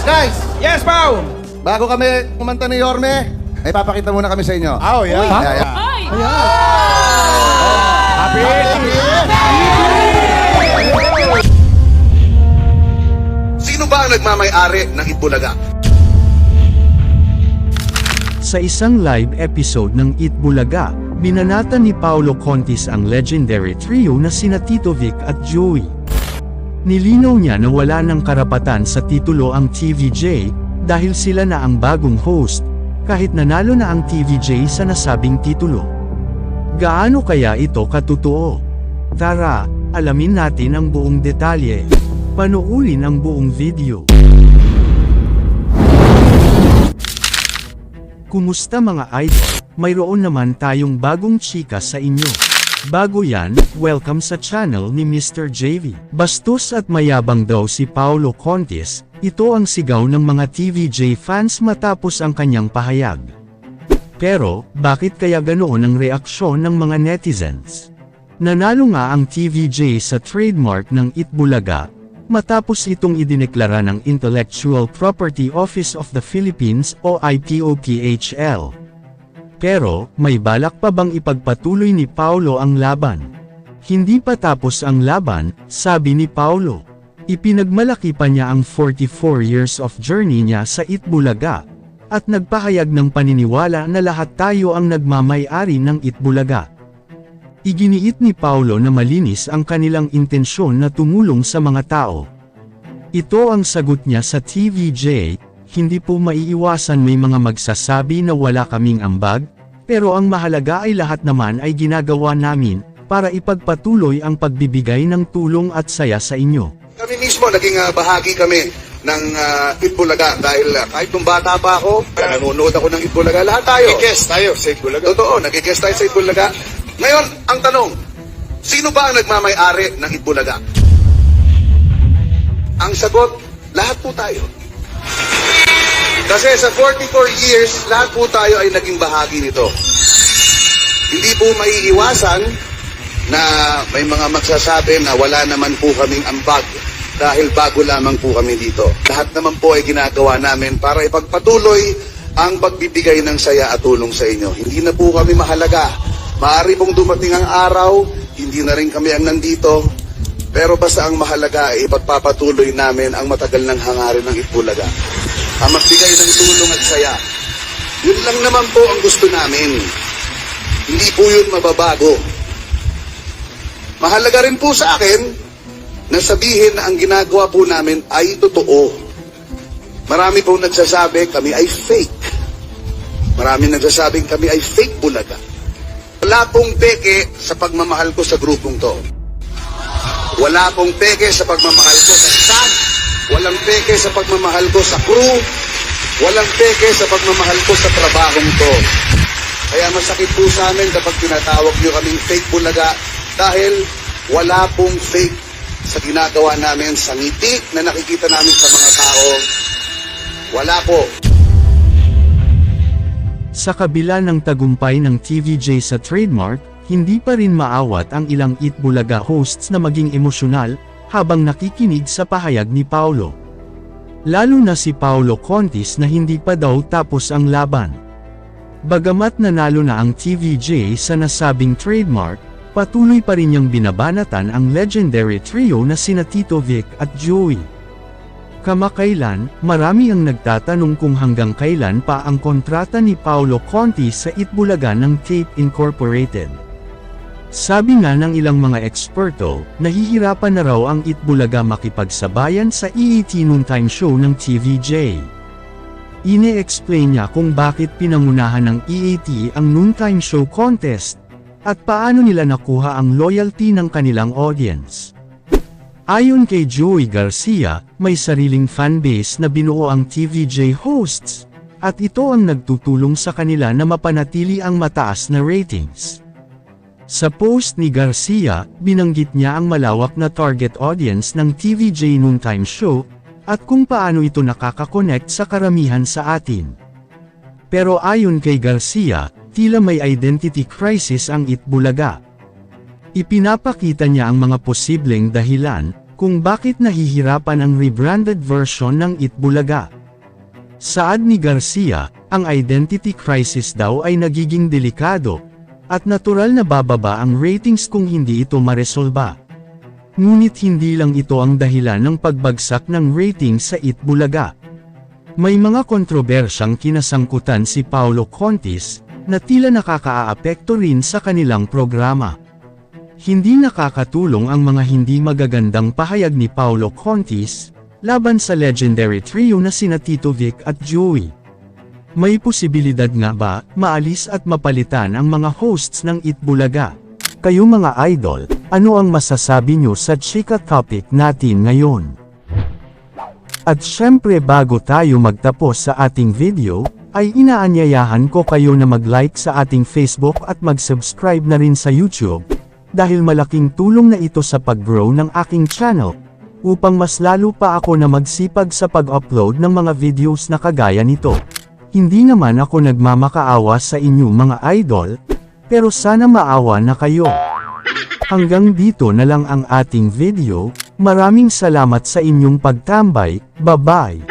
Guys! Yes, Pao! Bago kami kumanta ni Yorme, ay papakita muna kami sa inyo. Oh, yeah. Yeah. Happy! Sino ba ang nagmamay-ari ng Itbulaga? Sa isang live episode ng Itbulaga, binanata ni Paolo Contis ang legendary trio na sina Tito Vic at Joey. Nilinaw niya na wala ng karapatan sa titulo ang TVJ, dahil sila na ang bagong host, kahit nanalo na ang TVJ sa nasabing titulo. Gaano kaya ito katotoo? Tara, alamin natin ang buong detalye. Panoorin ang buong video. Kumusta mga idol? Mayroon naman tayong bagong chika sa inyo. Bago yan, welcome sa channel ni Mr. JV. Bastos at mayabang daw si Paolo Contis, ito ang sigaw ng mga TVJ fans matapos ang kanyang pahayag. Pero, bakit kaya ganoon ang reaksyon ng mga netizens? Nanalo nga ang TVJ sa trademark ng Itbulaga, matapos itong idineklara ng Intellectual Property Office of the Philippines o IPOPHL. Pero, may balak pa bang ipagpatuloy ni Paolo ang laban? Hindi pa tapos ang laban, sabi ni Paolo. Ipinagmalaki pa niya ang 44 years of journey niya sa Itbulaga, at nagpahayag ng paniniwala na lahat tayo ang nagmamay-ari ng Itbulaga. Iginiit ni Paolo na malinis ang kanilang intensyon na tumulong sa mga tao. Ito ang sagot niya sa TVJ. Hindi po maiiwasan may mga magsasabi na wala kaming ambag, pero ang mahalaga ay lahat naman ay ginagawa namin, para ipagpatuloy ang pagbibigay ng tulong at saya sa inyo. Kami mismo, naging bahagi kami ng Itbulaga dahil kahit nung bata pa ako, nanonood ako ng Itbulaga, lahat tayo. Nag-guest tayo sa Itbulaga. Totoo, nag-guest tayo sa Itbulaga. Ngayon, ang tanong, sino ba ang nagmamay-ari ng Itbulaga? Ang sagot, lahat po tayo. Kasi sa 44 years, lahat po tayo ay naging bahagi nito. Hindi po maiiwasan na may mga magsasabi na wala naman po kaming ambag dahil bago lamang po kami dito. Lahat naman po ay ginagawa namin para ipagpatuloy ang pagbibigay ng saya at tulong sa inyo. Hindi na po kami mahalaga. Maaari pong dumating ang araw, hindi na rin kami ang nandito. Pero basta ang mahalaga ay ipagpapatuloy namin ang matagal ng hangarin ng Itbulaga. Ang magbigay ng tulong at saya. Yun lang naman po ang gusto namin. Hindi po yun mababago. Mahalaga rin po sa akin na sabihin na ang ginagawa po namin ay totoo. Marami pong nagsasabi kami ay fake. Marami nagsasabing kami ay fake Bulaga. Wala pong peke sa pagmamahal ko sa grupong to. Wala pong peke sa pagmamahal ko sa staff. Walang peke sa pagmamahal ko sa crew. Walang peke sa pagmamahal ko sa trabahong to. Kaya masakit po sa amin kapag tinatawag nyo kaming fake Bulaga dahil wala pong fake sa ginagawa namin, sa ngiti na nakikita namin sa mga tao. Wala po. Sa kabila ng tagumpay ng TVJ sa trademark, hindi pa rin maawat ang ilang Itbulaga hosts na maging emosyonal, habang nakikinig sa pahayag ni Paolo. Lalo na si Paolo Contis na hindi pa daw tapos ang laban. Bagamat nanalo na ang TVJ sa nasabing trademark, patuloy pa rin niyang binabanatan ang legendary trio na sina Tito Vic at Joey. Kamakailan, marami ang nagtatanong kung hanggang kailan pa ang kontrata ni Paolo Contis sa Itbulaga ng Tape Incorporated. Sabi nga ng ilang mga eksperto, nahihirapan na raw ang Itbulaga makipagsabayan sa EAT Noontime Show ng TVJ. Ine-explain niya kung bakit pinangunahan ng EAT ang Noontime Show contest, at paano nila nakuha ang loyalty ng kanilang audience. Ayon kay Joey Garcia, may sariling fanbase na binuo ang TVJ hosts, at ito ang nagtutulong sa kanila na mapanatili ang mataas na ratings. Sa post ni Garcia, binanggit niya ang malawak na target audience ng TVJ Noontime Show, at kung paano ito nakakakonect sa karamihan sa atin. Pero ayon kay Garcia, tila may identity crisis ang Itbulaga. Ipinapakita niya ang mga posibleng dahilan, kung bakit nahihirapan ang rebranded version ng Itbulaga. Saad ni Garcia, ang identity crisis daw ay nagiging delikado, at natural na bababa ang ratings kung hindi ito maresolba. Ngunit hindi lang ito ang dahilan ng pagbagsak ng ratings sa Itbulaga. May mga kontrobersyang kinasangkutan si Paulo Contis, na tila nakakaapekto rin sa kanilang programa. Hindi nakakatulong ang mga hindi magagandang pahayag ni Paulo Contis, laban sa legendary trio na sina Tito Vic at Joey. May posibilidad nga ba, maalis at mapalitan ang mga hosts ng Itbulaga? Kayo mga idol, ano ang masasabi nyo sa chika topic natin ngayon? At syempre bago tayo magtapos sa ating video, ay inaanyayahan ko kayo na mag-like sa ating Facebook at mag-subscribe na rin sa YouTube, dahil malaking tulong na ito sa pag-grow ng aking channel, upang mas lalo pa ako na magsipag sa pag-upload ng mga videos na kagaya nito. Hindi naman ako nagmamakaawa sa inyo mga idol, pero sana maawa na kayo. Hanggang dito na lang ang ating video, maraming salamat sa inyong pagtambay, bye-bye!